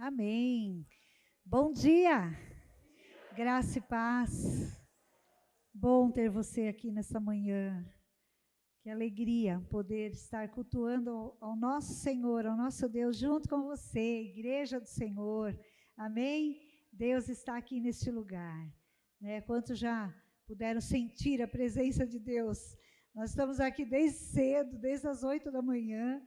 Amém. Bom dia, graça e paz. Bom ter você aqui nessa manhã. Que alegria poder estar cultuando ao nosso Senhor, ao nosso Deus, junto com você, Igreja do Senhor. Amém? Deus está aqui neste lugar. Né? Quantos já puderam sentir a presença de Deus? Nós estamos aqui desde cedo, desde as 8 da manhã,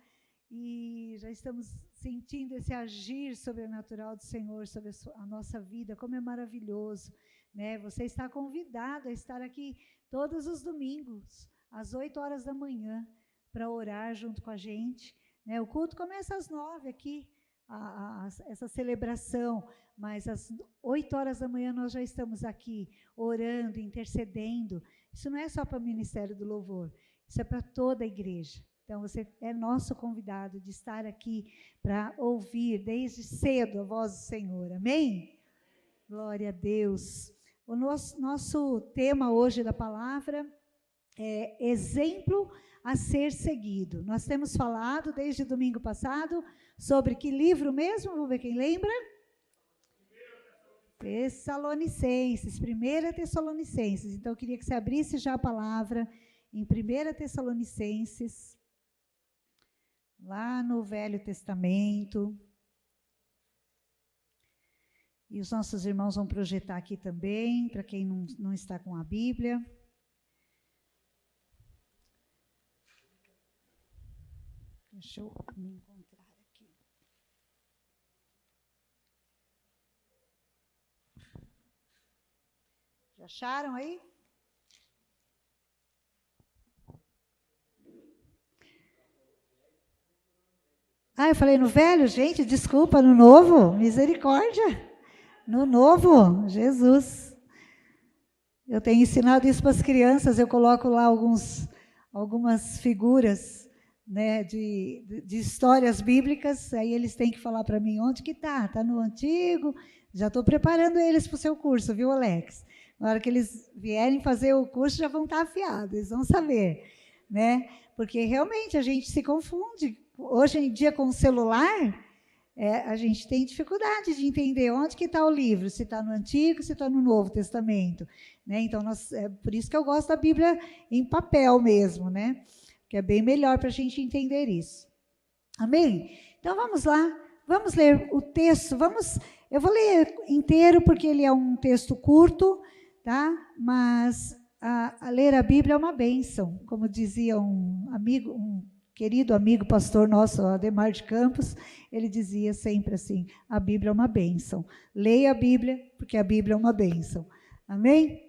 e já estamos sentindo esse agir sobrenatural do Senhor sobre a nossa vida, como é maravilhoso, né? Você está convidado a estar aqui todos os domingos, às 8 horas da manhã, para orar junto com a gente, né? O culto começa às 9 aqui, essa celebração, mas às 8 horas da manhã nós já estamos aqui, orando, intercedendo. Isso não é só para o Ministério do Louvor, isso é para toda a igreja. Então, você é nosso convidado de estar aqui para ouvir desde cedo a voz do Senhor. Amém? Glória a Deus. O nosso tema hoje da palavra é exemplo a ser seguido. Nós temos falado desde domingo passado sobre que livro mesmo? Vamos ver quem lembra? Tessalonicenses, 1 Tessalonicenses. Então, eu queria que você abrisse já a palavra em 1 Tessalonicenses, lá no Velho Testamento. E os nossos irmãos vão projetar aqui também, para quem não está com a Bíblia. Deixa eu me encontrar aqui. Já acharam aí? Eu falei no velho, gente, desculpa, no novo, misericórdia. No novo, Jesus. Eu tenho ensinado isso para as crianças, eu coloco lá algumas figuras, né, de histórias bíblicas, aí eles têm que falar para mim onde que está. Está no Antigo, já estou preparando eles para o seu curso, viu, Alex? Na hora que eles vierem fazer o curso, já vão estar afiados, eles vão saber, né? Porque realmente a gente se confunde. Hoje em dia, com o celular, a gente tem dificuldade de entender onde que está o livro, se está no Antigo, se está no Novo Testamento. Né? Então, por isso que eu gosto da Bíblia em papel mesmo, né? Que é bem melhor para a gente entender isso. Amém? Então, vamos lá, vamos ler o texto. Eu vou ler inteiro, porque ele é um texto curto, tá? Mas ler a Bíblia é uma bênção, como dizia um querido amigo pastor nosso, Ademar de Campos, ele dizia sempre assim, a Bíblia é uma bênção. Leia a Bíblia, porque a Bíblia é uma bênção. Amém?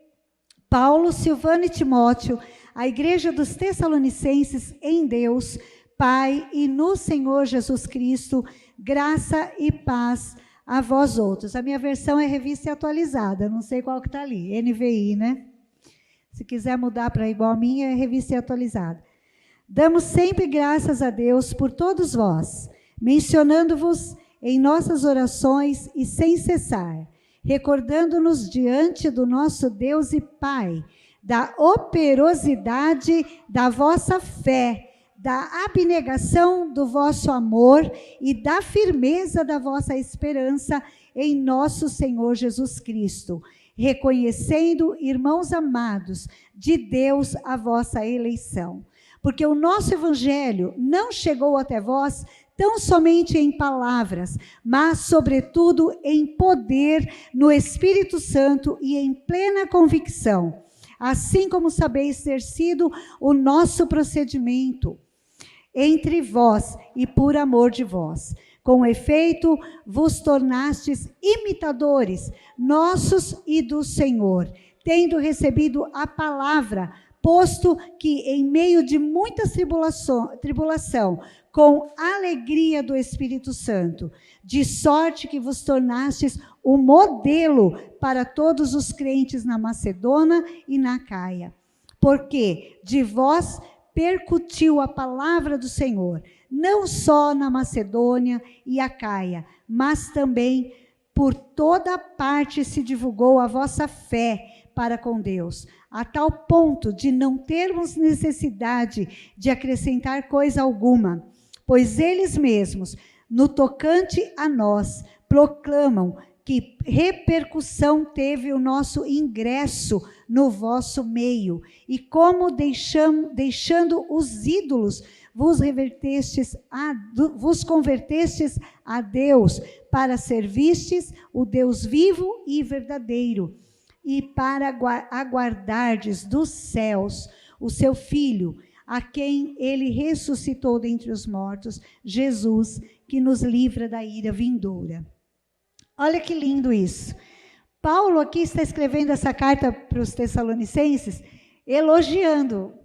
Paulo, Silvano e Timóteo, a igreja dos Tessalonicenses em Deus, Pai e no Senhor Jesus Cristo, graça e paz a vós outros. A minha versão é revista atualizada, não sei qual que está ali, NVI, né? Se quiser mudar para igual a minha, é revista atualizada. Damos sempre graças a Deus por todos vós, mencionando-vos em nossas orações e sem cessar, recordando-nos diante do nosso Deus e Pai, da operosidade da vossa fé, da abnegação do vosso amor e da firmeza da vossa esperança em nosso Senhor Jesus Cristo, reconhecendo, irmãos amados, de Deus a vossa eleição. Porque o nosso evangelho não chegou até vós tão somente em palavras, mas, sobretudo, em poder no Espírito Santo e em plena convicção, assim como sabeis ter sido o nosso procedimento entre vós e por amor de vós. Com efeito, vos tornastes imitadores nossos e do Senhor, tendo recebido a palavra, posto que em meio de muita tribulação, com alegria do Espírito Santo, de sorte que vos tornastes um modelo para todos os crentes na Macedônia e na Acaia. Porque de vós percutiu a palavra do Senhor, não só na Macedônia e Acaia, mas também por toda parte se divulgou a vossa fé para com Deus, a tal ponto de não termos necessidade de acrescentar coisa alguma, pois eles mesmos, no tocante a nós, proclamam que repercussão teve o nosso ingresso no vosso meio, e como deixando os ídolos, vos convertestes a Deus, para servistes o Deus vivo e verdadeiro, e para aguardardes dos céus o seu Filho, a quem ele ressuscitou dentre os mortos, Jesus, que nos livra da ira vindoura. Olha que lindo isso. Paulo aqui está escrevendo essa carta para os Tessalonicenses, elogiando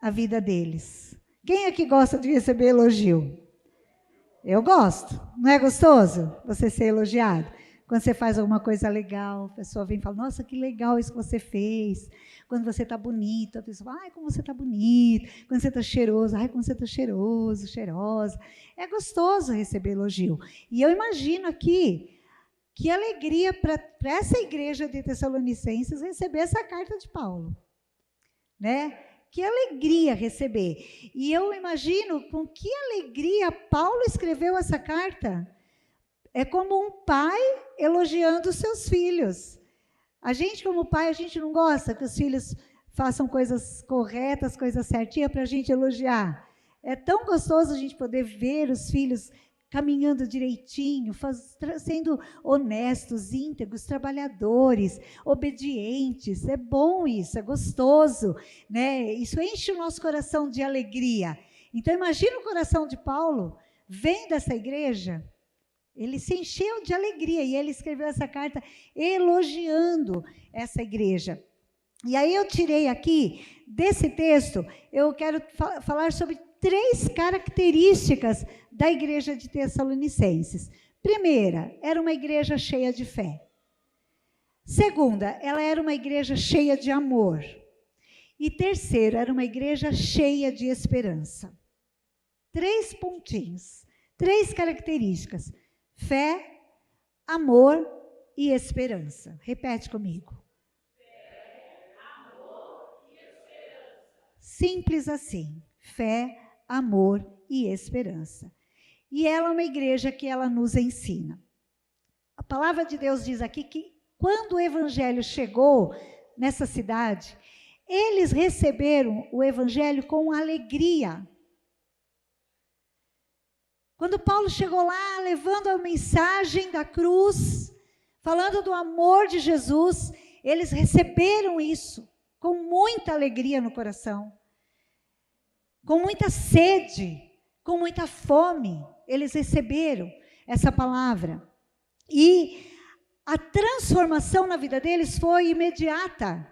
a vida deles. Quem aqui gosta de receber elogio? Eu gosto. Não é gostoso você ser elogiado? Quando você faz alguma coisa legal, a pessoa vem e fala, nossa, que legal isso que você fez. Quando você está bonito, a pessoa fala, ai, como você está bonito. Quando você está cheiroso, ai, como você está cheiroso, cheirosa. É gostoso receber elogio. E eu imagino aqui, que alegria para essa igreja de Tessalonicenses receber essa carta de Paulo. Né? Que alegria receber. E eu imagino com que alegria Paulo escreveu essa carta. É como um pai elogiando os seus filhos. A gente, como pai, a gente não gosta que os filhos façam coisas corretas, coisas certinhas para a gente elogiar. É tão gostoso a gente poder ver os filhos caminhando direitinho, sendo honestos, íntegros, trabalhadores, obedientes. É bom isso, é gostoso, né? Isso enche o nosso coração de alegria. Então, imagina o coração de Paulo, vendo essa igreja. Ele se encheu de alegria e ele escreveu essa carta elogiando essa igreja. E aí eu tirei aqui, desse texto, eu quero falar sobre 3 características da igreja de Tessalonicenses. Primeira, era uma igreja cheia de fé. Segunda, ela era uma igreja cheia de amor. E terceiro, era uma igreja cheia de esperança. 3 pontinhos, 3 características. Fé, amor e esperança. Repete comigo. Fé, amor e esperança. Simples assim. Fé, amor e esperança. E ela é uma igreja que ela nos ensina. A palavra de Deus diz aqui que quando o evangelho chegou nessa cidade, eles receberam o evangelho com alegria. Quando Paulo chegou lá, levando a mensagem da cruz, falando do amor de Jesus, eles receberam isso com muita alegria no coração, com muita sede, com muita fome. Eles receberam essa palavra. E a transformação na vida deles foi imediata.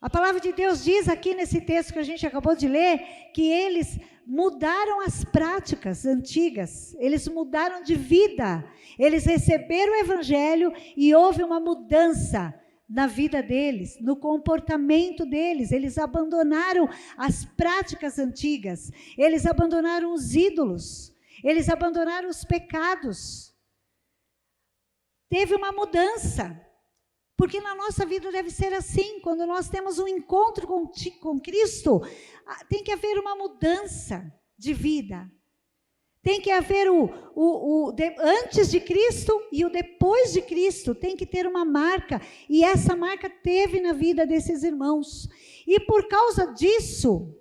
A palavra de Deus diz aqui nesse texto que a gente acabou de ler, que eles mudaram as práticas antigas, eles mudaram de vida, eles receberam o evangelho e houve uma mudança na vida deles, no comportamento deles. Eles abandonaram as práticas antigas, eles abandonaram os ídolos, eles abandonaram os pecados. Teve uma mudança. Porque na nossa vida deve ser assim, quando nós temos um encontro com Cristo, tem que haver uma mudança de vida. Tem que haver antes de Cristo e o depois de Cristo, tem que ter uma marca, e essa marca teve na vida desses irmãos. E por causa disso,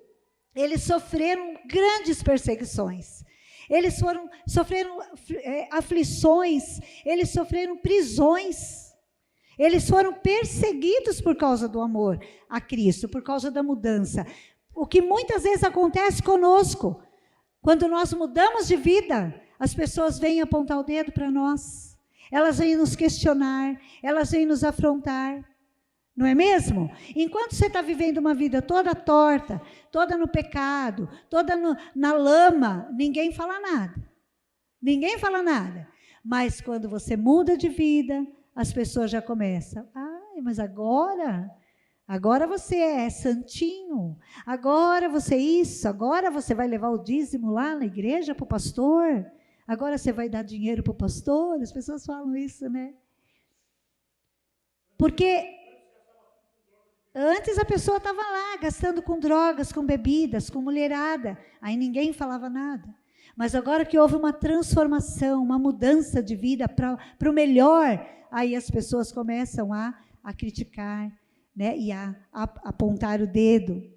eles sofreram grandes perseguições. Eles sofreram aflições, eles sofreram prisões. Eles foram perseguidos por causa do amor a Cristo, por causa da mudança. O que muitas vezes acontece conosco, quando nós mudamos de vida, as pessoas vêm apontar o dedo para nós, elas vêm nos questionar, elas vêm nos afrontar, não é mesmo? Enquanto você está vivendo uma vida toda torta, toda no pecado, toda na lama, ninguém fala nada. Ninguém fala nada. Mas quando você muda de vida, as pessoas já começam, mas agora você é santinho, agora você é isso, agora você vai levar o dízimo lá na igreja para o pastor, agora você vai dar dinheiro para o pastor. As pessoas falam isso, né? Porque antes a pessoa estava lá, gastando com drogas, com bebidas, com mulherada, aí ninguém falava nada. Mas agora que houve uma transformação, uma mudança de vida para o melhor, aí as pessoas começam a criticar, né, e a apontar o dedo.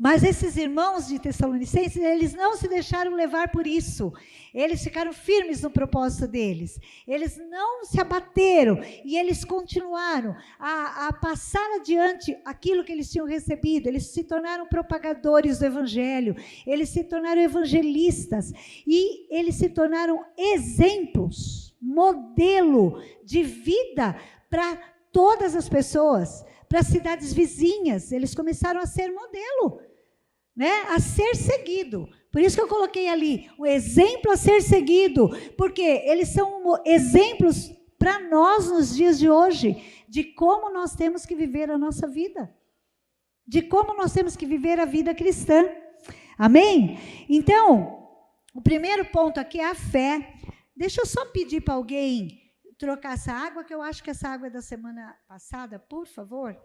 Mas esses irmãos de Tessalonicenses, eles não se deixaram levar por isso. Eles ficaram firmes no propósito deles. Eles não se abateram e eles continuaram a passar adiante aquilo que eles tinham recebido. Eles se tornaram propagadores do evangelho. Eles se tornaram evangelistas e eles se tornaram exemplos, modelo de vida para todas as pessoas, para as cidades vizinhas. Eles começaram a ser modelo, né? A ser seguido. Por isso que eu coloquei ali o exemplo a ser seguido, porque eles são exemplos para nós nos dias de hoje, de como nós temos que viver a nossa vida, de como nós temos que viver a vida cristã. Amém? Então, o primeiro ponto aqui é a fé. Deixa eu só pedir para alguém trocar essa água, que eu acho que essa água é da semana passada, por favor.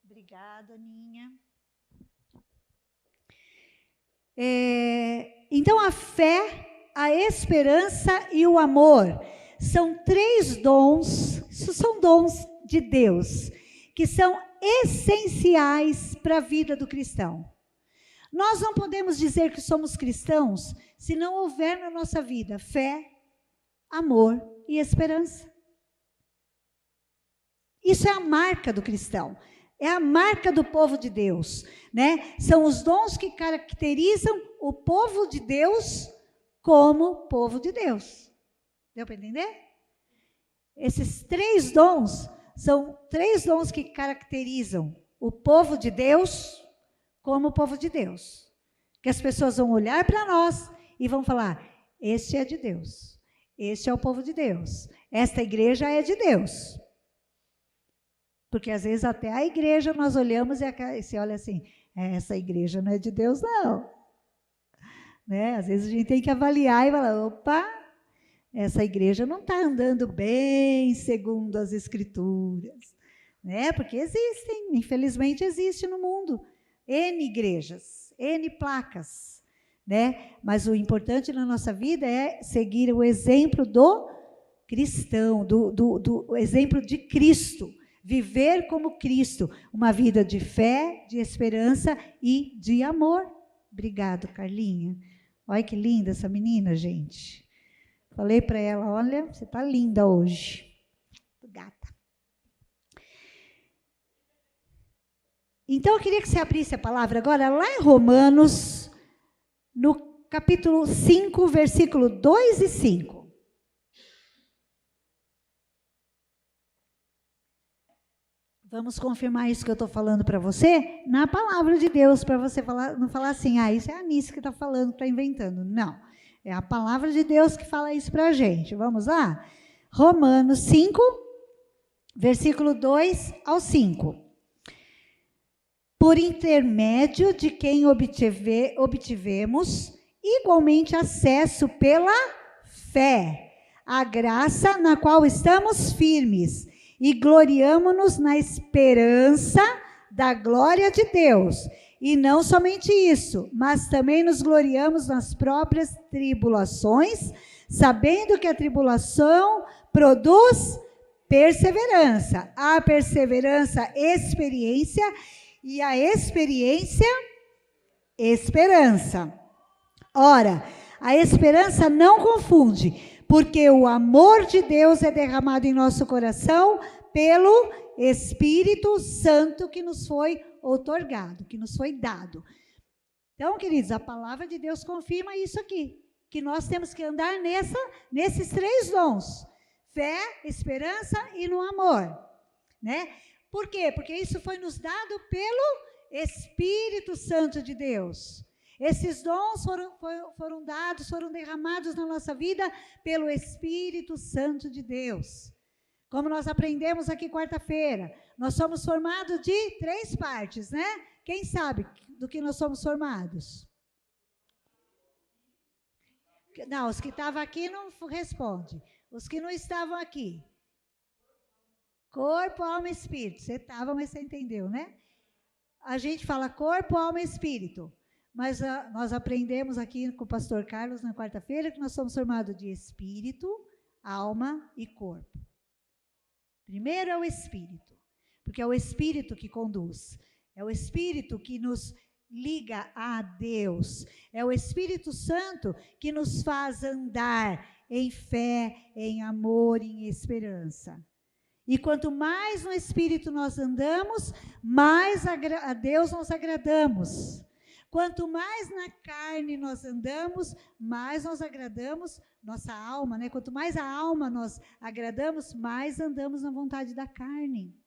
Obrigada, Aninha. Então, a fé, a esperança e o amor são 3 dons, isso são dons de Deus, que são essenciais para a vida do cristão. Nós não podemos dizer que somos cristãos se não houver na nossa vida fé, amor e esperança. Isso é a marca do cristão, é a marca do povo de Deus, né? São os dons que caracterizam o povo de Deus como povo de Deus. Deu para entender? Esses 3 dons são 3 dons que caracterizam o povo de Deus como o povo de Deus. Que as pessoas vão olhar para nós e vão falar: este é de Deus, este é o povo de Deus, esta igreja é de Deus. Porque às vezes até a igreja nós olhamos e você olha assim: essa igreja não é de Deus não. Né? Às vezes a gente tem que avaliar e falar: opa, essa igreja não está andando bem segundo as escrituras. Né? Porque existem, infelizmente existe no mundo N igrejas, N placas, né? Mas o importante na nossa vida é seguir o exemplo do cristão, do exemplo de Cristo, viver como Cristo, uma vida de fé, de esperança e de amor. Obrigado, Carlinha. Olha que linda essa menina, gente. Falei para ela: olha, você está linda hoje. Gata. Então, eu queria que você abrisse a palavra agora, lá em Romanos, no capítulo 5, versículo 2 e 5. Vamos confirmar isso que eu estou falando para você na palavra de Deus, para você não falar assim: isso é a Anice que está falando, está inventando. Não, é a palavra de Deus que fala isso para a gente. Vamos lá? Romanos 5, versículo 2 ao 5. Por intermédio de quem obtivemos igualmente acesso pela fé, a graça na qual estamos firmes, e gloriamo-nos na esperança da glória de Deus. E não somente isso, mas também nos gloriamos nas próprias tribulações, sabendo que a tribulação produz perseverança, a perseverança, experiência, e a experiência, esperança. Ora, a esperança não confunde, porque o amor de Deus é derramado em nosso coração pelo Espírito Santo que nos foi outorgado, que nos foi dado. Então, queridos, a palavra de Deus confirma isso aqui, que nós temos que andar nesses 3 dons: fé, esperança e no amor, né? Por quê? Porque isso foi nos dado pelo Espírito Santo de Deus. Esses dons foram dados, foram derramados na nossa vida pelo Espírito Santo de Deus. Como nós aprendemos aqui quarta-feira, nós somos formados de 3 partes, né? Quem sabe do que nós somos formados? Não, os que estavam aqui não respondem. Os que não estavam aqui. Corpo, alma e espírito. Você estava, mas você entendeu, né? a gente fala corpo, alma e espírito. Mas nós aprendemos aqui com o pastor Carlos na quarta-feira que nós somos formados de espírito, alma e corpo. Primeiro é o espírito, porque é o espírito que conduz. É o espírito que nos liga a Deus. É o Espírito Santo que nos faz andar em fé, em amor, em esperança. E quanto mais no Espírito nós andamos, mais a Deus nós agradamos. Quanto mais na carne nós andamos, mais nós agradamos nossa alma, né? Quanto mais a alma nós agradamos, mais andamos na vontade da carne.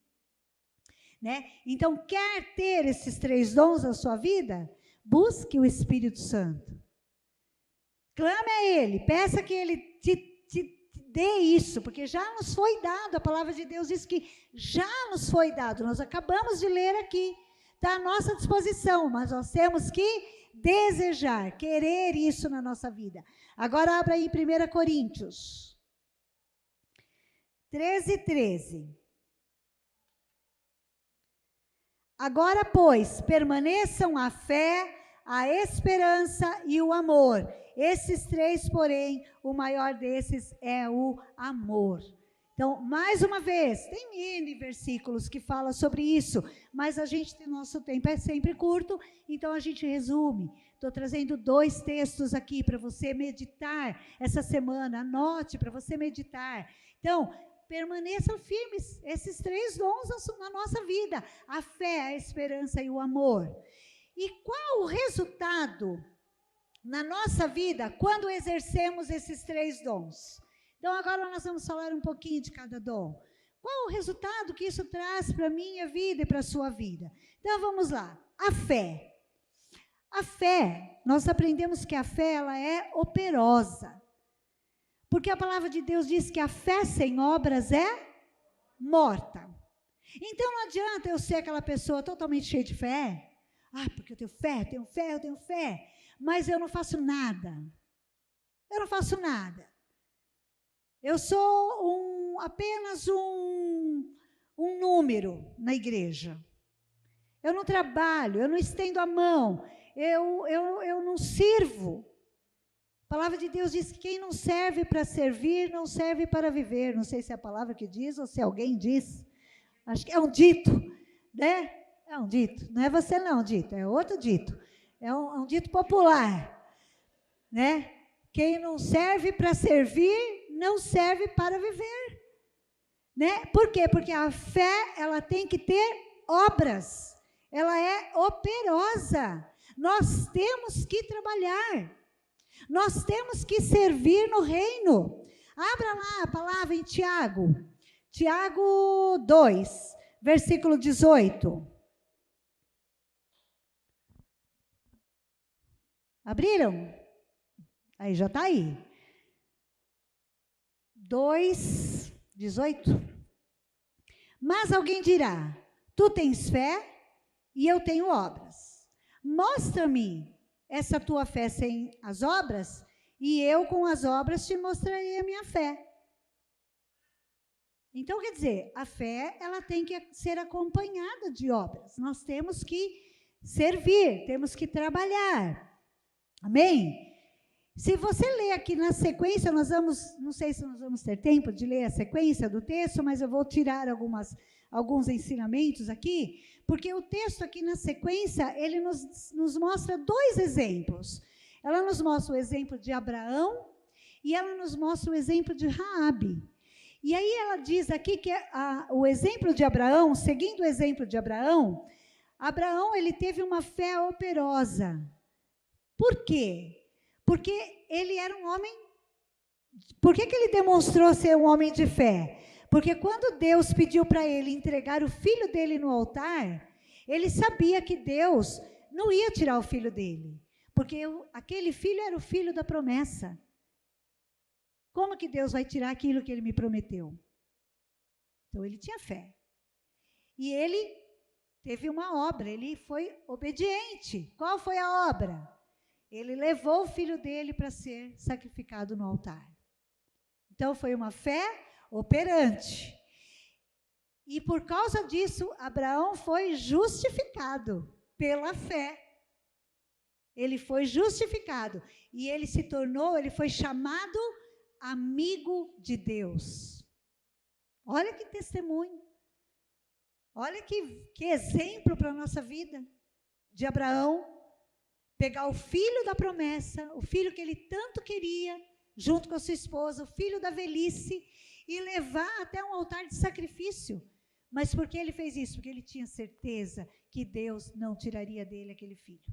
Né? Então, quer ter esses 3 dons na sua vida? Busque o Espírito Santo. Clame a Ele, peça que Ele te dê isso, porque já nos foi dado, a palavra de Deus diz que já nos foi dado, nós acabamos de ler aqui, está à nossa disposição, mas nós temos que desejar, querer isso na nossa vida. Agora abra aí 1 Coríntios 13:13. Agora, pois, permaneçam a fé, a esperança e o amor. Esses 3, porém, o maior desses é o amor. Então, mais uma vez, tem N versículos que falam sobre isso, mas nosso tempo é sempre curto, então a gente resume. Estou trazendo 2 textos aqui para você meditar essa semana, anote para você meditar. Então, permaneçam firmes, esses 3 dons na nossa vida, a fé, a esperança e o amor. E qual o resultado na nossa vida quando exercemos esses 3 dons? Então, agora nós vamos falar um pouquinho de cada dom. Qual o resultado que isso traz para a minha vida e para a sua vida? Então, vamos lá. A fé. A fé, nós aprendemos que a fé ela é operosa. Porque a palavra de Deus diz que a fé sem obras é morta. Então não adianta eu ser aquela pessoa totalmente cheia de fé. Porque eu tenho fé, mas eu não faço nada. Eu não faço nada. Eu sou apenas um número na igreja. Eu não trabalho, eu não estendo a mão, eu não sirvo. A palavra de Deus diz que quem não serve para servir, não serve para viver. Não sei se é a palavra que diz ou se alguém diz. Acho que é um dito, né? É um dito. Não é você não, dito, é outro dito. É um dito popular, né? Quem não serve para servir, não serve para viver. Né? Por quê? Porque a fé, ela tem que ter obras. Ela é operosa. Nós temos que trabalhar. Nós temos que servir no reino. Abra lá a palavra em Tiago. Tiago 2, versículo 18. Abriram? Aí, já está aí. 2, 18. Mas alguém dirá, tu tens fé e eu tenho obras. Mostra-me essa tua fé sem as obras, e eu com as obras te mostrarei a minha fé. Então, quer dizer, a fé, ela tem que ser acompanhada de obras. Nós temos que servir, temos que trabalhar. Amém? Se você ler aqui na sequência, não sei se nós vamos ter tempo de ler a sequência do texto, mas eu vou tirar alguns ensinamentos aqui, porque o texto aqui na sequência, ele nos mostra 2 exemplos. Ela nos mostra o exemplo de Abraão e ela nos mostra o exemplo de Raabe. E aí ela diz aqui que o exemplo de Abraão, seguindo o exemplo de Abraão, ele teve uma fé operosa. Por quê? Porque ele era um homem... Por que ele demonstrou ser um homem de fé? Porque quando Deus pediu para ele entregar o filho dele no altar, ele sabia que Deus não ia tirar o filho dele, porque aquele filho era o filho da promessa. Como que Deus vai tirar aquilo que ele me prometeu? Então ele tinha fé. E ele teve uma obra, ele foi obediente. Qual foi a obra? Ele levou o filho dele para ser sacrificado no altar. Então foi uma fé operante. E por causa disso, Abraão foi justificado. pela fé. Ele foi justificado e ele foi chamado amigo de Deus. Olha que testemunho. Olha que exemplo para a nossa vida. De Abraão, pegar o filho da promessa, o filho que ele tanto queria, junto com a sua esposa, o filho da velhice, e levar até um altar de sacrifício. Mas por que ele fez isso? Porque ele tinha certeza que Deus não tiraria dele aquele filho.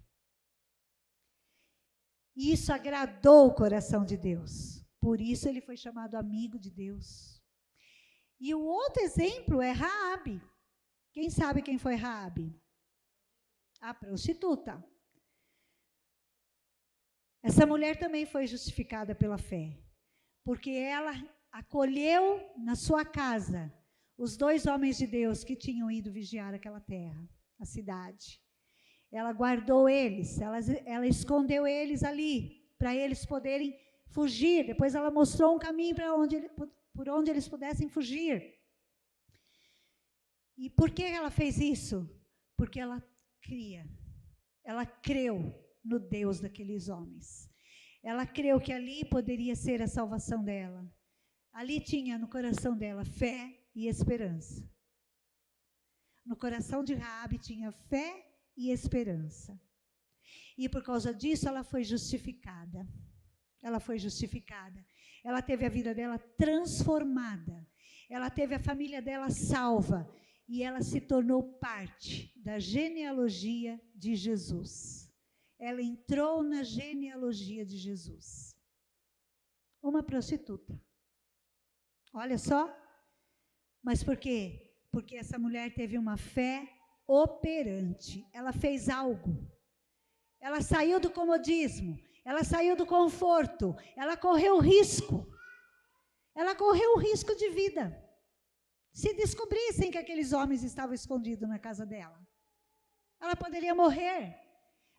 E isso agradou o coração de Deus. Por isso ele foi chamado amigo de Deus. E o outro exemplo é Raabe. Quem sabe quem foi Raabe? A prostituta. Essa mulher também foi justificada pela fé, porque ela acolheu na sua casa os 2 homens de Deus que tinham ido vigiar aquela terra, a cidade. Ela guardou eles, ela escondeu eles ali, para eles poderem fugir. Depois ela mostrou um caminho por onde eles pudessem fugir. E por que ela fez isso? Porque ela creu no Deus daqueles homens. Ela creu que ali poderia ser a salvação dela. Ali tinha no coração dela fé e esperança. No coração de Raabe tinha fé e esperança. E por causa disso ela foi justificada. Ela foi justificada. Ela teve a vida dela transformada. Ela teve a família dela salva. E ela se tornou parte da genealogia de Jesus. Ela entrou na genealogia de Jesus. Uma prostituta. Olha só. Mas por quê? Porque essa mulher teve uma fé operante. Ela fez algo. Ela saiu do comodismo. Ela saiu do conforto. Ela correu risco. Ela correu o risco de vida. Se descobrissem que aqueles homens estavam escondidos na casa dela, ela poderia morrer.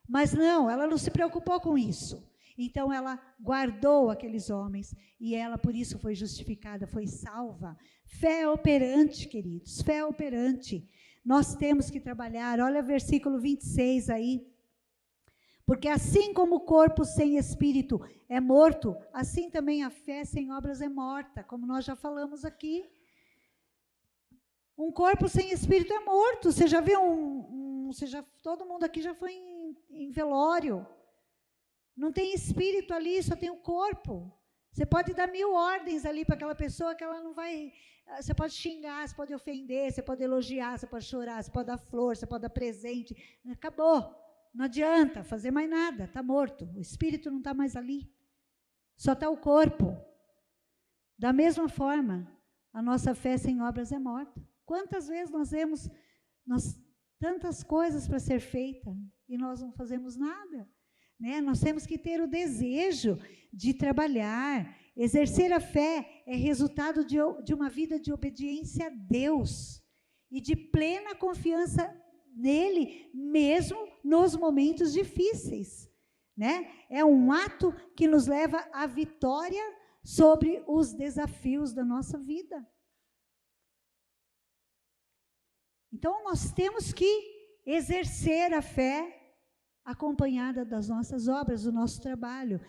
Mas não, ela não se preocupou com isso. Então ela guardou aqueles homens e ela por isso foi justificada, foi salva. Fé operante, queridos, fé operante. Nós temos que trabalhar, olha o versículo 26 aí. Porque assim como o corpo sem espírito é morto, assim também a fé sem obras é morta, como nós já falamos aqui. Um corpo sem espírito é morto. Você já viu todo mundo aqui já foi em velório. Não tem espírito ali, só tem o corpo. Você pode dar 1000 ordens ali para aquela pessoa que ela não vai... Você pode xingar, você pode ofender, você pode elogiar, você pode chorar, você pode dar flor, você pode dar presente. Acabou. Não adianta fazer mais nada, está morto. O espírito não está mais ali. Só está o corpo. Da mesma forma, a nossa fé sem obras é morta. Quantas vezes nós vemos tantas coisas para ser feita e nós não fazemos nada? Né? Nós temos que ter o desejo de trabalhar. Exercer a fé é resultado de uma vida de obediência a Deus e de plena confiança nele, mesmo nos momentos difíceis. Né? É um ato que nos leva à vitória sobre os desafios da nossa vida. Então, nós temos que exercer a fé acompanhada das nossas obras, do nosso trabalho.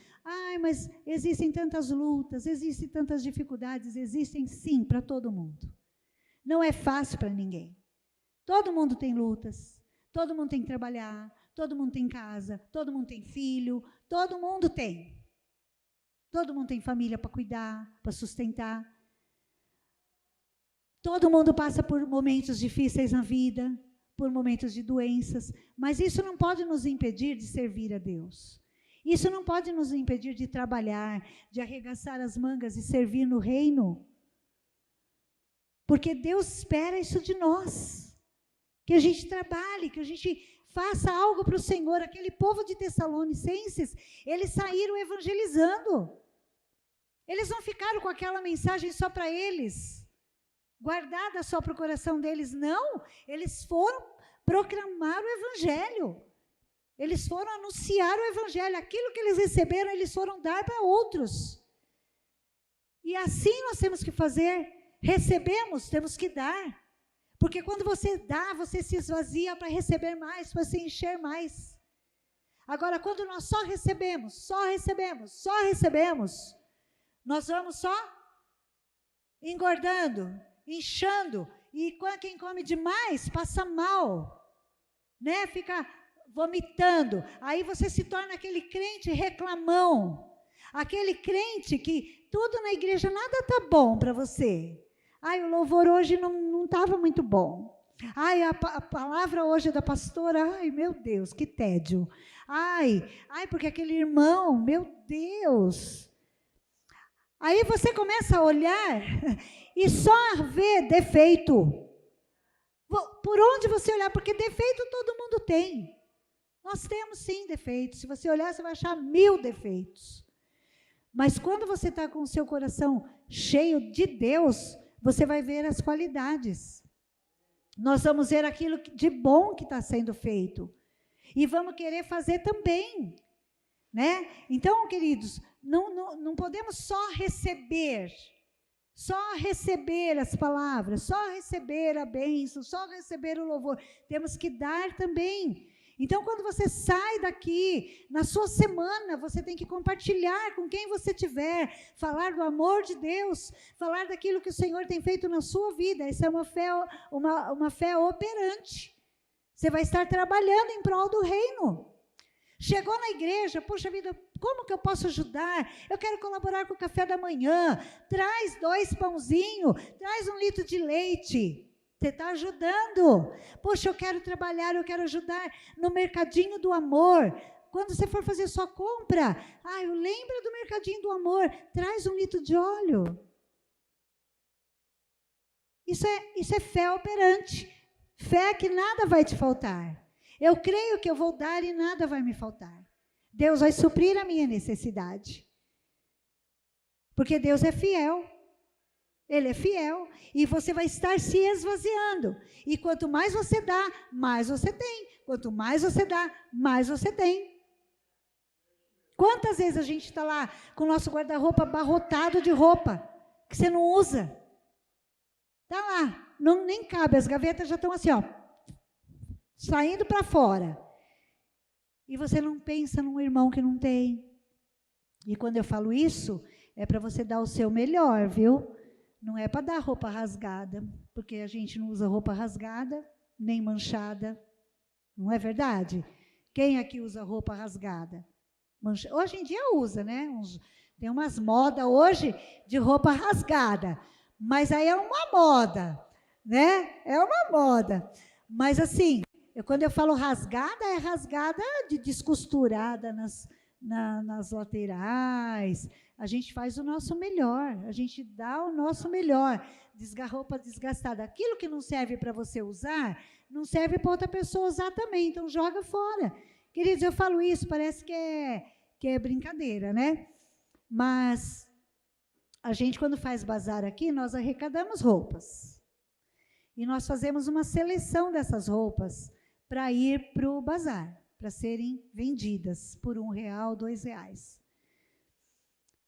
Mas existem tantas lutas, existem tantas dificuldades, existem sim para todo mundo. Não é fácil para ninguém. Todo mundo tem lutas, todo mundo tem que trabalhar, todo mundo tem casa, todo mundo tem filho, todo mundo tem. Todo mundo tem família para cuidar, para sustentar. Todo mundo passa por momentos difíceis na vida, por momentos de doenças, mas isso não pode nos impedir de servir a Deus. Isso não pode nos impedir de trabalhar, de arregaçar as mangas e servir no reino. Porque Deus espera isso de nós. Que a gente trabalhe, que a gente faça algo para o Senhor. Aquele povo de Tessalonicenses, eles saíram evangelizando. Eles não ficaram com aquela mensagem só para eles, guardada só para o coração deles, não. Eles foram proclamar o Evangelho. Eles foram anunciar o Evangelho. Aquilo que eles receberam, eles foram dar para outros. E assim nós temos que fazer. Recebemos, temos que dar. Porque quando você dá, você se esvazia para receber mais, para se encher mais. Agora, quando nós só recebemos, nós vamos só engordando, inchando, e quem come demais passa mal, né? Fica vomitando. Aí você se torna aquele crente reclamão, aquele crente que tudo na igreja nada tá bom para você. Ai, o louvor hoje não estava muito bom. Ai, a palavra hoje da pastora, ai, meu Deus, que tédio. Ai, porque aquele irmão, meu Deus. Aí você começa a olhar e só ver defeito. Por onde você olhar, porque defeito todo mundo tem. Nós temos sim defeitos. Se você olhar, você vai achar 1000 defeitos. Mas quando você está com o seu coração cheio de Deus, você vai ver as qualidades. Nós vamos ver aquilo de bom que está sendo feito. E vamos querer fazer também. Né? Então, queridos, não podemos só receber as palavras, só receber a bênção, só receber o louvor. Temos que dar também. Então, quando você sai daqui, na sua semana, você tem que compartilhar com quem você tiver, falar do amor de Deus, falar daquilo que o Senhor tem feito na sua vida. Essa é uma fé operante. Você vai estar trabalhando em prol do reino. Chegou na igreja, poxa vida, como que eu posso ajudar? Eu quero colaborar com o café da manhã. Traz 2 pãozinhos, traz 1 litro de leite. Você está ajudando. Poxa, eu quero trabalhar, eu quero ajudar no mercadinho do amor. Quando você for fazer sua compra, lembra do mercadinho do amor, traz 1 litro de óleo. Isso é fé operante. Fé que nada vai te faltar. Eu creio que eu vou dar e nada vai me faltar. Deus vai suprir a minha necessidade. Porque Deus é fiel. Ele é fiel. E você vai estar se esvaziando. E quanto mais você dá, mais você tem. Quanto mais você dá, mais você tem. Quantas vezes a gente está lá com o nosso guarda-roupa abarrotado de roupa que você não usa? Está lá. Nem cabe. As gavetas já estão assim, ó, saindo para fora. E você não pensa num irmão que não tem. E quando eu falo isso, é para você dar o seu melhor, viu? Não é para dar roupa rasgada, porque a gente não usa roupa rasgada, nem manchada. Não é verdade? Quem aqui usa roupa rasgada? Hoje em dia usa, né? Tem umas modas hoje de roupa rasgada. Mas aí é uma moda, né? É uma moda. Mas assim, quando eu falo rasgada, é rasgada de descosturada nas laterais. A gente faz o nosso melhor, a gente dá o nosso melhor. Roupa desgastada. Aquilo que não serve para você usar, não serve para outra pessoa usar também, então joga fora. Queridos, eu falo isso, parece que é brincadeira, né? Mas a gente, quando faz bazar aqui, nós arrecadamos roupas. E nós fazemos uma seleção dessas roupas para ir para o bazar, para serem vendidas por R$1, R$2.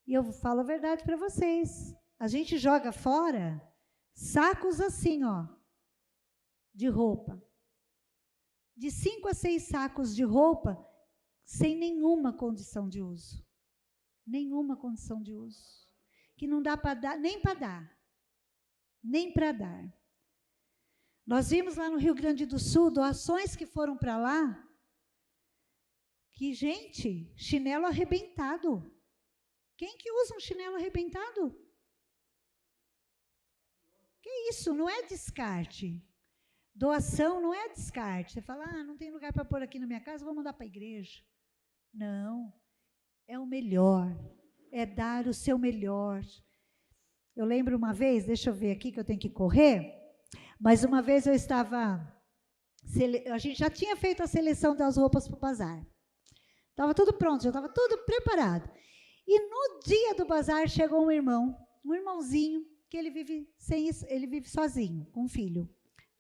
E eu falo a verdade para vocês. A gente joga fora sacos assim, ó, de roupa. De 5 a 6 sacos de roupa sem nenhuma condição de uso. Nenhuma condição de uso. Que não dá para dar, nem para dar. Nem para dar. Nós vimos lá no Rio Grande do Sul doações que foram para lá. Que, gente, chinelo arrebentado. Quem que usa um chinelo arrebentado? Que isso? Não é descarte. Doação não é descarte. Você fala, não tem lugar para pôr aqui na minha casa, vou mandar para a igreja. Não. É o melhor. É dar o seu melhor. Eu lembro uma vez, deixa eu ver aqui que eu tenho que correr, mas uma vez eu estava... A gente já tinha feito a seleção das roupas para o bazar. Estava tudo pronto, já estava tudo preparado. E no dia do bazar chegou um irmãozinho, que ele vive sozinho, com um filho.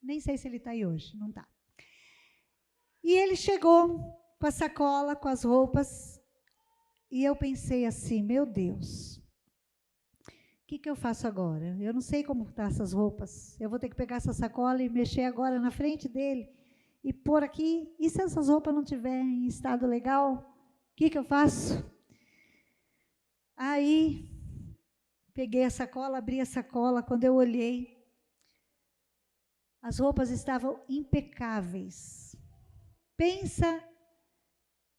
Nem sei se ele está aí hoje, não está. E ele chegou com a sacola, com as roupas, e eu pensei assim, meu Deus, que eu faço agora? Eu não sei como estão essas roupas. Eu vou ter que pegar essa sacola e mexer agora na frente dele e pôr aqui. E se essas roupas não estiverem em estado legal, o que eu faço? Aí, peguei a sacola, abri a sacola. Quando eu olhei, as roupas estavam impecáveis. Pensa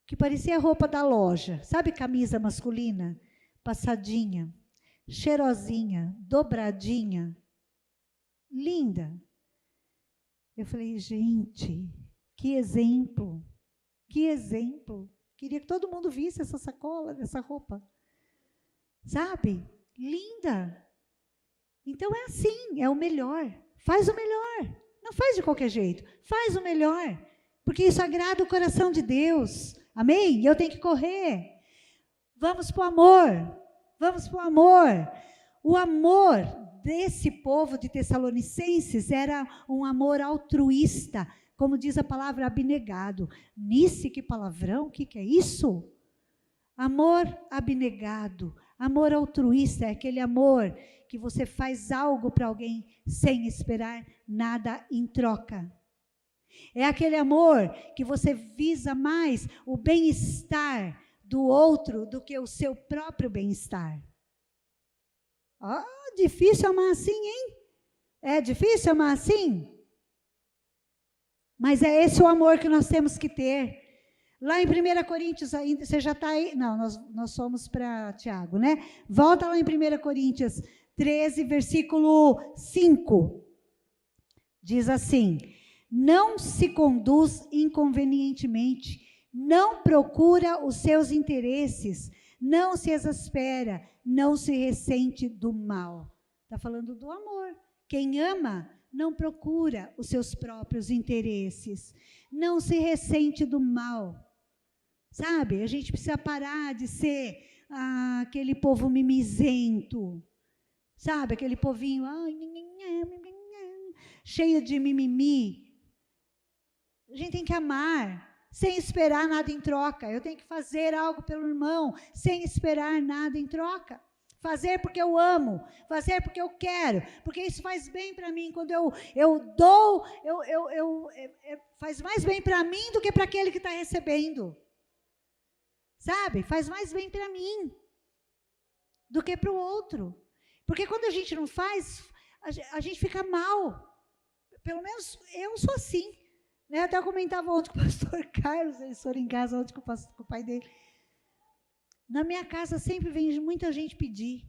que parecia a roupa da loja. Sabe camisa masculina? Passadinha, cheirosinha, dobradinha, linda. Eu falei, gente, que exemplo, que exemplo. Queria que todo mundo visse essa sacola, essa roupa. Sabe? Linda. Então é assim, é o melhor. Faz o melhor. Não faz de qualquer jeito. Faz o melhor. Porque isso agrada o coração de Deus. Amém? E eu tenho que correr. Vamos para o amor. Vamos para o amor. O amor desse povo de Tessalonicenses era um amor altruísta. Como diz a palavra abnegado. Nice, que palavrão, o que é isso? Amor abnegado. Amor altruísta é aquele amor que você faz algo para alguém sem esperar nada em troca. É aquele amor que você visa mais o bem-estar do outro do que o seu próprio bem-estar. Difícil amar assim, hein? É difícil amar assim? Mas é esse o amor que nós temos que ter. Lá em 1 Coríntios, ainda, você já está aí? Não, nós somos para Tiago, né? Volta lá em 1 Coríntios 13, versículo 5. Diz assim: não se conduz inconvenientemente, não procura os seus interesses, não se exaspera, não se ressente do mal. Está falando do amor. Quem ama não procura os seus próprios interesses, não se ressente do mal. Sabe, a gente precisa parar de ser aquele povo mimizento, sabe, aquele povinho cheio de mimimi. A gente tem que amar, sem esperar nada em troca. Eu tenho que fazer algo pelo irmão, sem esperar nada em troca. Fazer porque eu amo, fazer porque eu quero, porque isso faz bem para mim. Quando eu dou, faz mais bem para mim do que para aquele que está recebendo. Sabe? Faz mais bem para mim do que para o outro. Porque quando a gente não faz, a gente fica mal. Pelo menos eu sou assim. Né? Até eu comentava ontem com o pastor Carlos, eles foram em casa ontem com o pai dele. Na minha casa sempre vem muita gente pedir.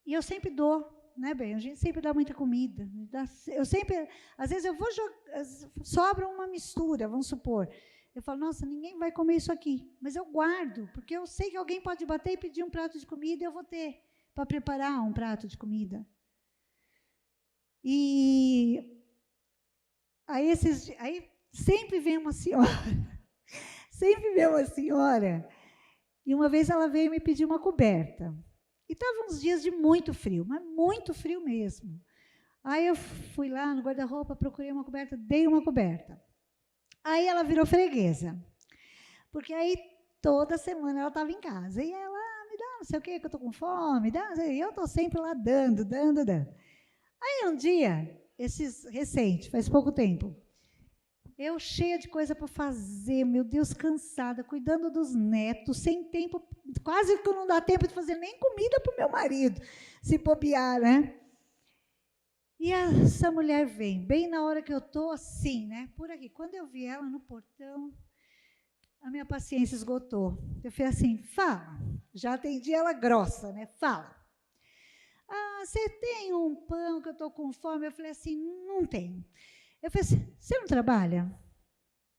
E eu sempre dou, né, bem? A gente sempre dá muita comida. Eu sempre, às vezes eu vou jogar, sobra uma mistura, vamos supor. Eu falo, nossa, ninguém vai comer isso aqui. Mas eu guardo, porque eu sei que alguém pode bater e pedir um prato de comida e eu vou ter para preparar um prato de comida. E aí sempre vem uma senhora, e uma vez ela veio me pedir uma coberta. E estavam uns dias de muito frio, mas muito frio mesmo. Aí eu fui lá no guarda-roupa, procurei uma coberta, dei uma coberta. Aí ela virou freguesa, porque aí toda semana ela estava em casa, e ela, me dá não sei o que eu estou com fome, e eu estou sempre lá dando. Aí um dia, recente, faz pouco tempo, eu cheia de coisa para fazer, meu Deus, cansada, cuidando dos netos, sem tempo, quase que não dá tempo de fazer nem comida para o meu marido, se bobear, né? E essa mulher vem, bem na hora que eu estou assim, né? Por aqui. Quando eu vi ela no portão, a minha paciência esgotou. Eu falei assim, fala. Já atendi ela grossa, né? Fala. Você tem um pão que eu estou com fome? Eu falei assim, não tenho. Eu falei assim, você não trabalha?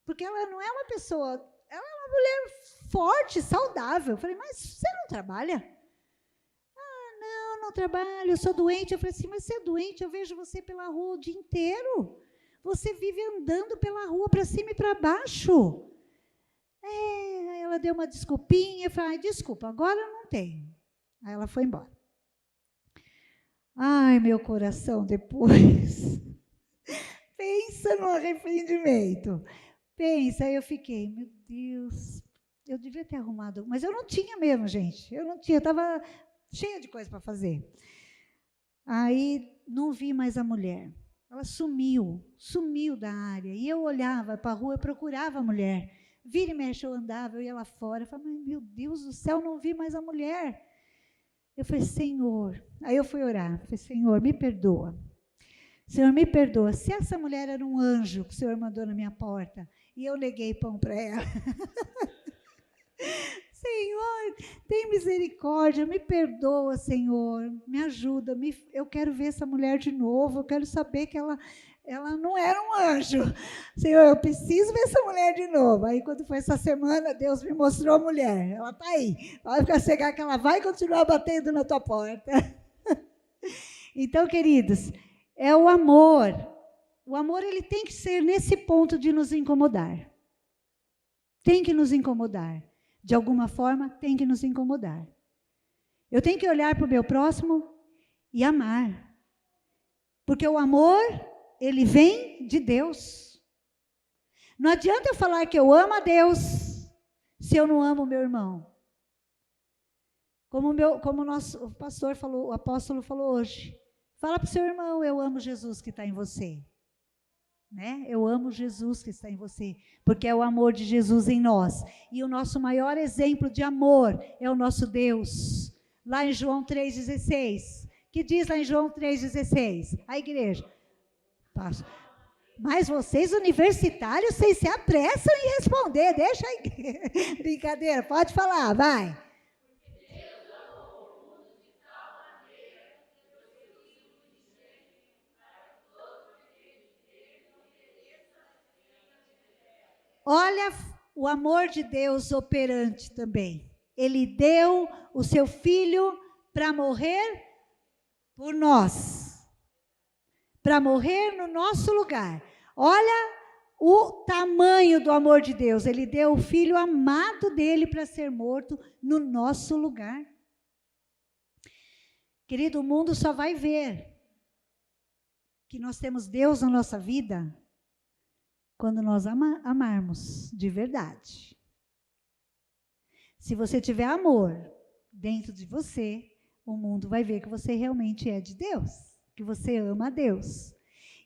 Porque ela não é uma pessoa, ela é uma mulher forte, saudável. Eu falei, mas você não trabalha? Não trabalho, eu sou doente. Eu falei assim, mas você é doente, eu vejo você pela rua o dia inteiro. Você vive andando pela rua para cima e para baixo. Aí ela deu uma desculpinha, eu falei, desculpa, agora não tem. Aí ela foi embora. Ai, meu coração depois. Pensa no arrependimento. Pensa, aí eu fiquei, meu Deus, eu devia ter arrumado. Mas eu não tinha mesmo, gente. Eu não tinha, eu estava cheia de coisa para fazer. Aí não vi mais a mulher. Ela sumiu da área. E eu olhava para a rua, eu procurava a mulher. Vira e mexe, eu andava, eu ia lá fora. Eu falava, meu Deus do céu, não vi mais a mulher. Eu falei, Senhor. Aí eu fui orar. Eu falei, Senhor, me perdoa. Senhor, me perdoa. Se essa mulher era um anjo que o Senhor mandou na minha porta e eu neguei pão para ela. Senhor, tem misericórdia, me perdoa, Senhor, me ajuda, eu quero ver essa mulher de novo, eu quero saber que ela não era um anjo. Senhor, eu preciso ver essa mulher de novo. Aí, quando foi essa semana, Deus me mostrou a mulher, ela está aí. Vai ficar chegar que ela vai continuar batendo na tua porta. Então, queridos, é o amor. O amor, ele tem que ser nesse ponto de nos incomodar. Tem que nos incomodar. De alguma forma, tem que nos incomodar. Eu tenho que olhar para o meu próximo e amar. Porque o amor, ele vem de Deus. Não adianta eu falar que eu amo a Deus se eu não amo o meu irmão. Como o nosso pastor falou, o apóstolo falou hoje. Fala para o seu irmão, eu amo Jesus que está em você. Né? Eu amo Jesus que está em você, porque é o amor de Jesus em nós. E o nosso maior exemplo de amor é o nosso Deus. Lá em João 3,16. Que diz lá em João 3,16? A igreja. Mas vocês universitários, vocês se apressam em responder. Deixa aí. Brincadeira, pode falar, vai. Olha o amor de Deus operante também. Ele deu o seu filho para morrer por nós. Para morrer no nosso lugar. Olha o tamanho do amor de Deus. Ele deu o filho amado dele para ser morto no nosso lugar. Querido, o mundo só vai ver que nós temos Deus na nossa vida quando nós amarmos de verdade. Se você tiver amor dentro de você, o mundo vai ver que você realmente é de Deus, que você ama a Deus.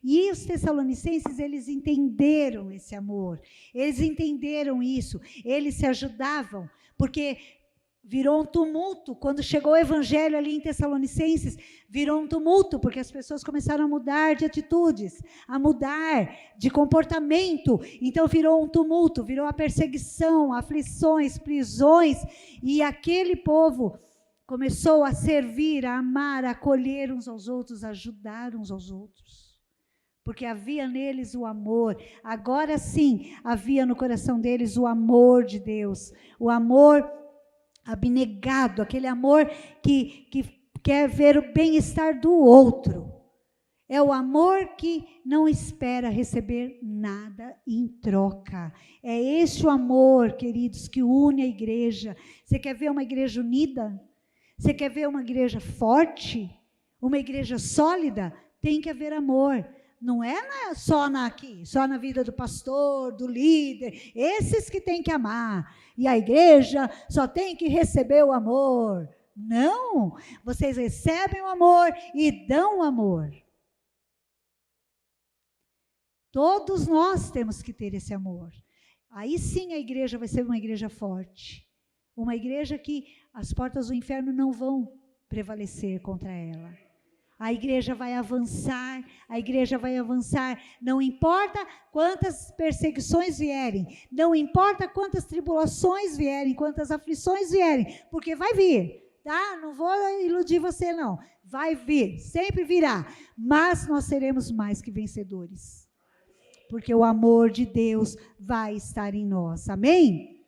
E os tessalonicenses, eles entenderam esse amor, eles entenderam isso, eles se ajudavam, porque virou um tumulto, quando chegou o evangelho ali em Tessalonicenses, virou um tumulto, porque as pessoas começaram a mudar de atitudes, a mudar de comportamento, então virou um tumulto, virou a perseguição, aflições, prisões, e aquele povo começou a servir, a amar, a acolher uns aos outros, a ajudar uns aos outros, porque havia neles o amor, agora sim, havia no coração deles o amor de Deus, o amor abnegado, aquele amor que quer ver o bem-estar do outro. É o amor que não espera receber nada em troca. É esse o amor, queridos, que une a igreja. Você quer ver uma igreja unida? Você quer ver uma igreja forte? Uma igreja sólida? Tem que haver amor. Não é só na vida do pastor, do líder, esses que tem que amar. E a igreja só tem que receber o amor. Não, vocês recebem o amor e dão o amor. Todos nós temos que ter esse amor. Aí sim a igreja vai ser uma igreja forte. Uma igreja que as portas do inferno não vão prevalecer contra ela. A igreja vai avançar, não importa quantas perseguições vierem, não importa quantas tribulações vierem, quantas aflições vierem, porque vai vir, tá? Não vou iludir você não, vai vir, sempre virá, mas nós seremos mais que vencedores, porque o amor de Deus vai estar em nós, amém?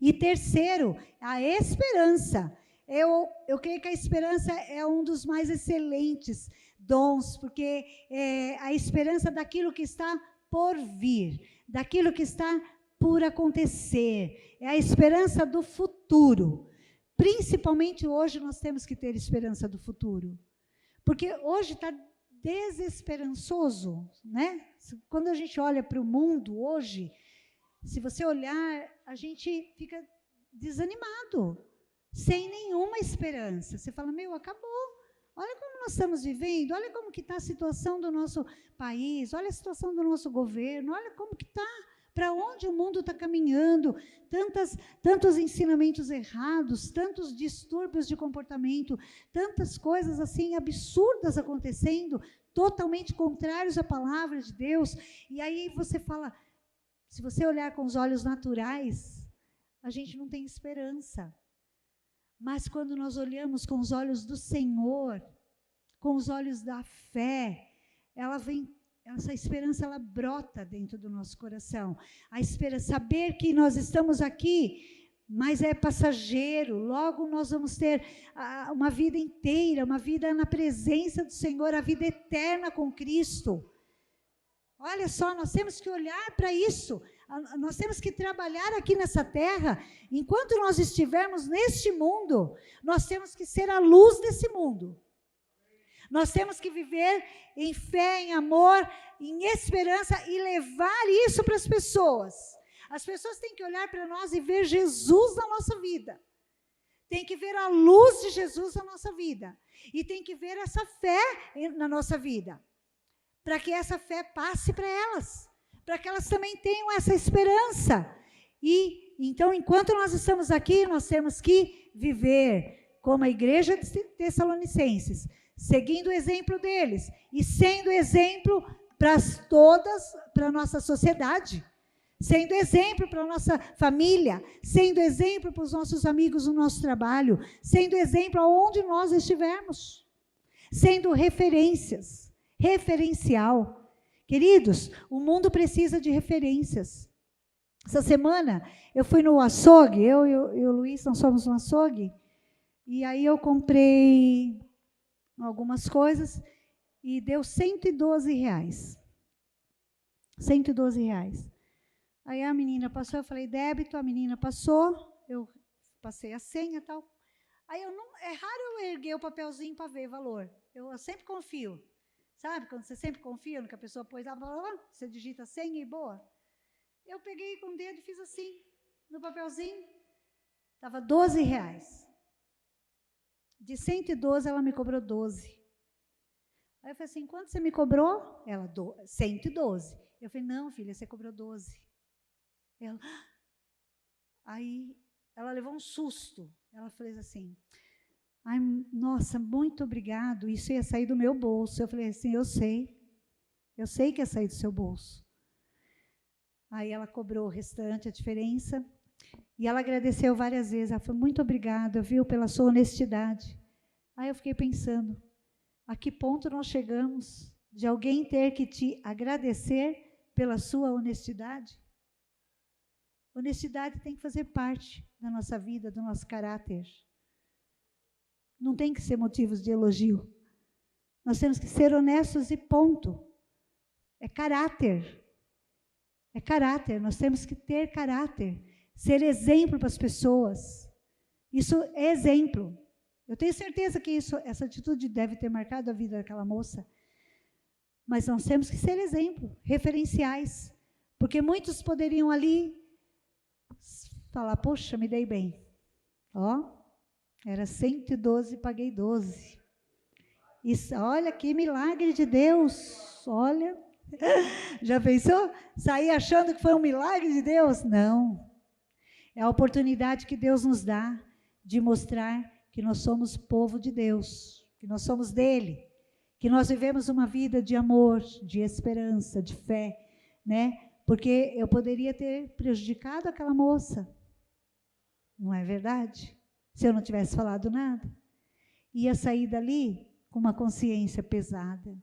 E terceiro, a esperança. Eu creio que a esperança é um dos mais excelentes dons, porque é a esperança daquilo que está por vir, daquilo que está por acontecer, é a esperança do futuro. Principalmente hoje nós temos que ter esperança do futuro, porque hoje está desesperançoso, né? Quando a gente olha para o mundo hoje, se você olhar, a gente fica desanimado. sem nenhuma esperança. Você fala, acabou. Olha como nós estamos vivendo, olha como que está a situação do nosso país, olha a situação do nosso governo, olha como que está, para onde o mundo está caminhando, tantos ensinamentos errados, tantos distúrbios de comportamento, tantas coisas assim absurdas acontecendo, totalmente contrários à palavra de Deus. E aí você fala, se você olhar com os olhos naturais, a gente não tem esperança. Mas quando nós olhamos com os olhos do Senhor, com os olhos da fé, essa esperança ela brota dentro do nosso coração. A esperança, saber que nós estamos aqui, mas é passageiro, logo nós vamos ter uma vida inteira, uma vida na presença do Senhor, a vida eterna com Cristo. Olha só, nós temos que olhar para isso, nós temos que trabalhar aqui nessa terra, enquanto nós estivermos neste mundo, nós temos que ser a luz desse mundo. Nós temos que viver em fé, em amor, em esperança e levar isso para as pessoas. As pessoas têm que olhar para nós e ver Jesus na nossa vida. Tem que ver a luz de Jesus na nossa vida. E tem que ver essa fé na nossa vida. Para que essa fé passe para elas, para que elas também tenham essa esperança. E então, enquanto nós estamos aqui, nós temos que viver como a igreja de Tessalonicenses, seguindo o exemplo deles e sendo exemplo para a nossa sociedade, sendo exemplo para a nossa família, sendo exemplo para os nossos amigos no nosso trabalho, sendo exemplo aonde nós estivermos, sendo referencial. Queridos, o mundo precisa de referências. Essa semana eu fui no açougue, eu e o Luiz, nós fomos no açougue, e aí eu comprei algumas coisas e deu R$112. R$112. Aí a menina passou, eu falei débito, a menina passou, eu passei a senha e tal. Aí é raro eu erguer o papelzinho para ver valor. Eu sempre confio. Sabe, quando você sempre confia no que a pessoa pôs lá, você digita a senha e boa. Eu peguei com o dedo e fiz assim, no papelzinho, estava R$12. De 112, ela me cobrou 12. Aí eu falei assim, quanto você me cobrou? Ela, 112. Eu falei, não, filha, você cobrou 12. Aí ela levou um susto. Ela fez assim, ai, nossa, muito obrigado, isso ia sair do meu bolso. Eu falei assim, eu sei que ia sair do seu bolso. Aí ela cobrou o restante, a diferença, e ela agradeceu várias vezes. Ela falou, muito obrigada, viu, pela sua honestidade. Aí eu fiquei pensando, a que ponto nós chegamos de alguém ter que te agradecer pela sua honestidade? Honestidade tem que fazer parte da nossa vida, do nosso caráter. Não tem que ser motivos de elogio. Nós temos que ser honestos e ponto. É caráter. É caráter. Nós temos que ter caráter. Ser exemplo para as pessoas. Isso é exemplo. Eu tenho certeza que essa atitude deve ter marcado a vida daquela moça. Mas nós temos que ser exemplo, referenciais. Porque muitos poderiam ali falar, poxa, me dei bem. Era 112, paguei 12. Isso, olha que milagre de Deus. Olha, já pensou? Sair achando que foi um milagre de Deus? Não. É a oportunidade que Deus nos dá de mostrar que nós somos povo de Deus, que nós somos dele, que nós vivemos uma vida de amor, de esperança, de fé, né? Porque eu poderia ter prejudicado aquela moça, não é verdade? Se eu não tivesse falado nada, ia sair dali com uma consciência pesada.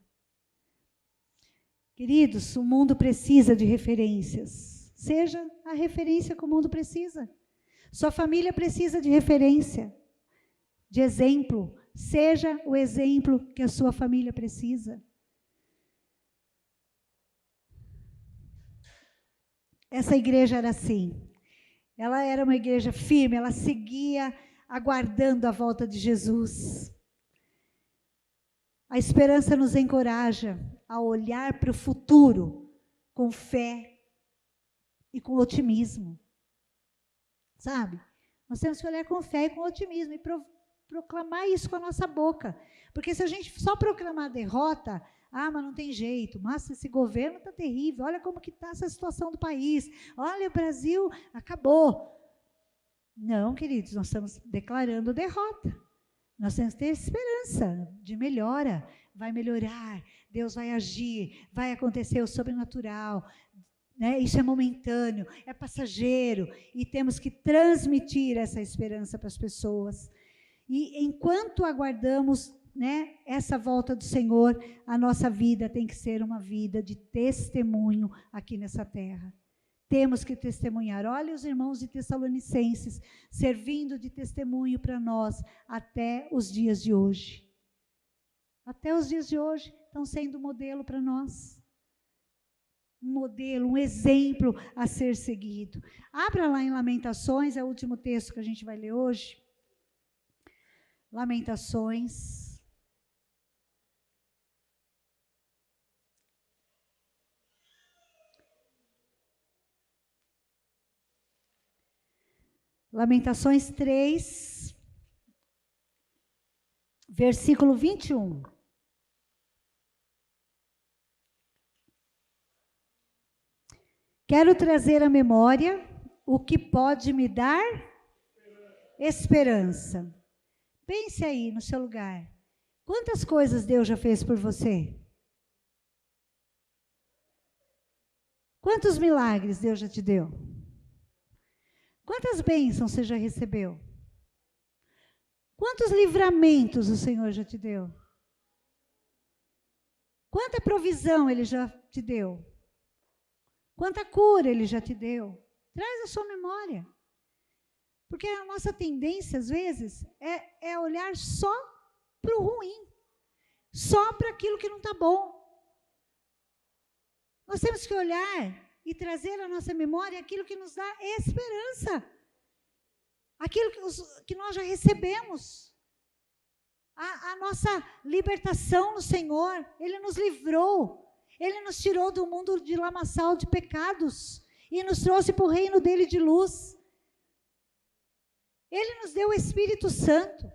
Queridos, o mundo precisa de referências. Seja a referência que o mundo precisa. Sua família precisa de referência, de exemplo. Seja o exemplo que a sua família precisa. Essa igreja era assim. Ela era uma igreja firme, ela seguia aguardando a volta de Jesus. A esperança nos encoraja a olhar para o futuro com fé e com otimismo. Sabe? Nós temos que olhar com fé e com otimismo e proclamar isso com a nossa boca. Porque se a gente só proclamar derrota, mas não tem jeito, mas esse governo está terrível, olha como que está essa situação do país, olha, o Brasil acabou. Não, queridos, nós estamos declarando derrota. Nós temos que ter esperança de melhora, vai melhorar, Deus vai agir, vai acontecer o sobrenatural, né? Isso é momentâneo, é passageiro, e temos que transmitir essa esperança para as pessoas. E enquanto aguardamos, né, essa volta do Senhor, a nossa vida tem que ser uma vida de testemunho aqui nessa terra. Temos que testemunhar. Olha os irmãos de Tessalonicenses, servindo de testemunho para nós até os dias de hoje. Até os dias de hoje estão sendo modelo para nós. Um modelo, um exemplo a ser seguido. Abra lá em Lamentações, é o último texto que a gente vai ler hoje. Lamentações. Lamentações 3, versículo 21. Quero trazer à memória o que pode me dar esperança. Pense aí no seu lugar. Quantas coisas Deus já fez por você? Quantos milagres Deus já te deu? Quantas bênçãos você já recebeu? Quantos livramentos o Senhor já te deu? Quanta provisão Ele já te deu? Quanta cura Ele já te deu? Traz a sua memória. Porque a nossa tendência, às vezes, é olhar só para o ruim. Só para aquilo que não está bom. Nós temos que olhar e trazer à nossa memória aquilo que nos dá esperança. Aquilo que nós já recebemos. A nossa libertação no Senhor. Ele nos livrou. Ele nos tirou do mundo de lamaçal de pecados. E nos trouxe para o reino dele de luz. Ele nos deu o Espírito Santo.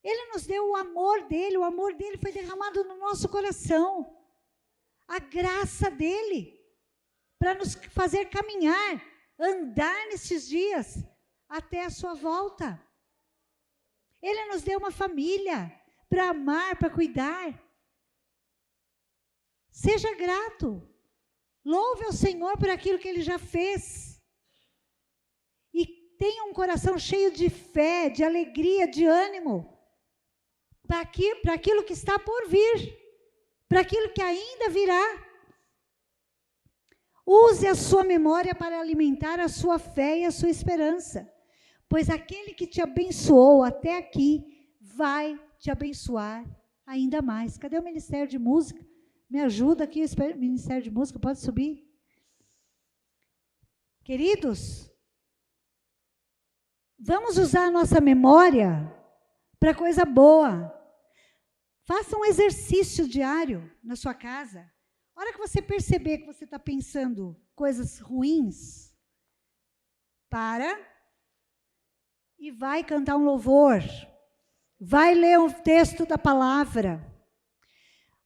Ele nos deu o amor dele foi derramado no nosso coração. A graça dele, para nos fazer caminhar, andar nesses dias, até a sua volta. Ele nos deu uma família, para amar, para cuidar. Seja grato, louve ao Senhor por aquilo que Ele já fez. E tenha um coração cheio de fé, de alegria, de ânimo, para aquilo que está por vir. Para aquilo que ainda virá. Use a sua memória para alimentar a sua fé e a sua esperança, pois aquele que te abençoou até aqui, vai te abençoar ainda mais. Cadê o Ministério de Música? Me ajuda aqui, o Ministério de Música, pode subir. Queridos, vamos usar a nossa memória para coisa boa. Faça um exercício diário na sua casa. A hora que você perceber que você está pensando coisas ruins, para e vai cantar um louvor. Vai ler um texto da palavra.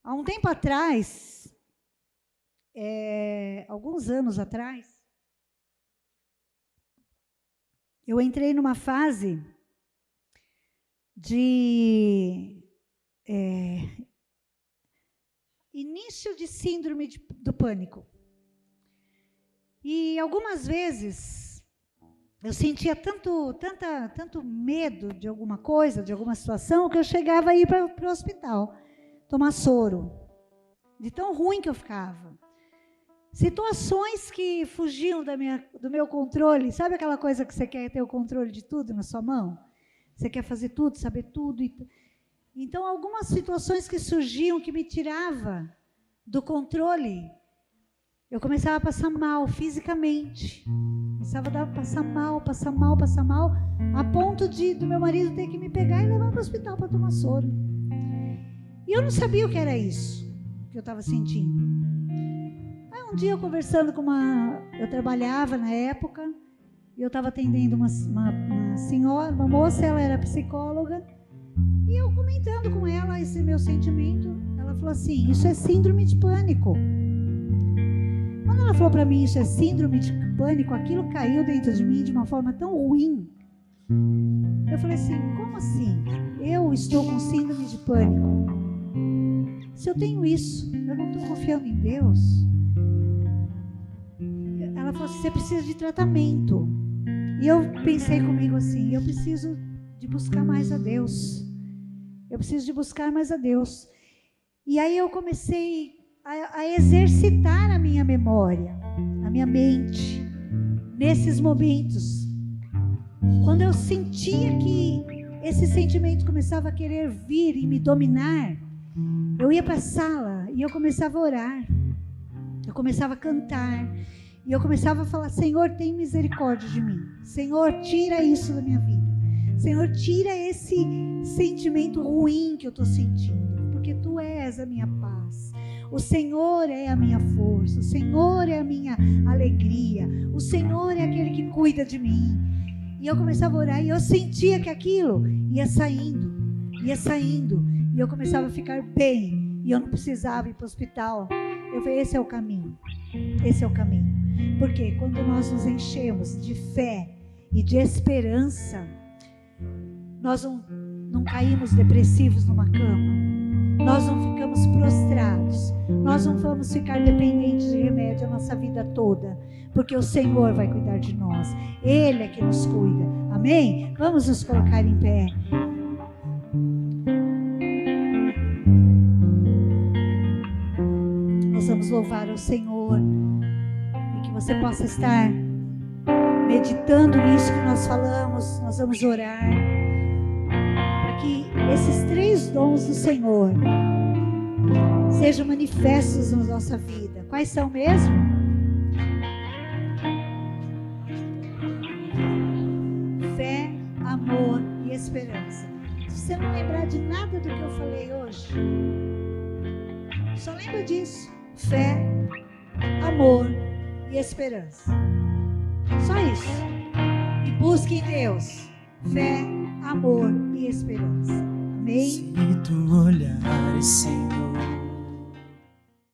Há um tempo atrás, alguns anos atrás, eu entrei numa fase de início de síndrome do pânico. E algumas vezes eu sentia tanto medo de alguma coisa, de alguma situação, que eu chegava a ir para o hospital, tomar soro, de tão ruim que eu ficava. Situações que fugiam do meu controle. Sabe aquela coisa que você quer ter o controle de tudo na sua mão? Você quer fazer tudo, saber tudo. Então, algumas situações que surgiam, que me tiravam do controle, eu começava a passar mal fisicamente. Começava a passar mal, a ponto do meu marido ter que me pegar e levar para o hospital para tomar soro. E eu não sabia o que era isso, que eu estava sentindo. Aí um dia, eu conversando com eu trabalhava na época, Eu estava atendendo uma senhora, uma moça, ela era psicóloga, e eu comentando com ela esse meu sentimento, ela falou assim: isso é síndrome de pânico. Quando ela falou para mim, isso é síndrome de pânico, aquilo caiu dentro de mim de uma forma tão ruim. Eu falei assim: como assim? Eu estou com síndrome de pânico? Se eu tenho isso, eu não estou confiando em Deus? Ela falou assim: você precisa de tratamento. E eu pensei comigo assim: eu preciso de buscar mais a Deus. Eu preciso de buscar mais a Deus. E aí eu comecei a exercitar a minha memória, a minha mente, nesses momentos. Quando eu sentia que esse sentimento começava a querer vir e me dominar, eu ia para a sala e eu começava a orar. Eu começava a cantar. E eu começava a falar: Senhor, tem misericórdia de mim. Senhor, tira isso da minha vida. Senhor, tira esse sentimento ruim que eu estou sentindo, porque Tu és a minha paz. O Senhor é a minha força. O Senhor é a minha alegria. O Senhor é aquele que cuida de mim. E eu começava a orar e eu sentia que aquilo ia saindo. E eu começava a ficar bem. E eu não precisava ir para o hospital. Eu falei: esse é o caminho. Esse é o caminho. Porque quando nós nos enchemos de fé e de esperança, nós não caímos depressivos numa cama, nós não ficamos prostrados, nós não vamos ficar dependentes de remédio a nossa vida toda, porque o Senhor vai cuidar de nós, Ele é que nos cuida, amém? Vamos nos colocar em pé. Nós vamos louvar ao Senhor, e que você possa estar meditando nisso que nós falamos. Nós vamos orar para que esses 3 dons do Senhor sejam manifestos na nossa vida. Quais são mesmo? Fé, amor e esperança. Se você não lembrar de nada do que eu falei hoje, só lembra disso: fé, amor e esperança. Só isso. E busque em Deus fé, amor e esperança. Amém? Se tu olhares, Senhor,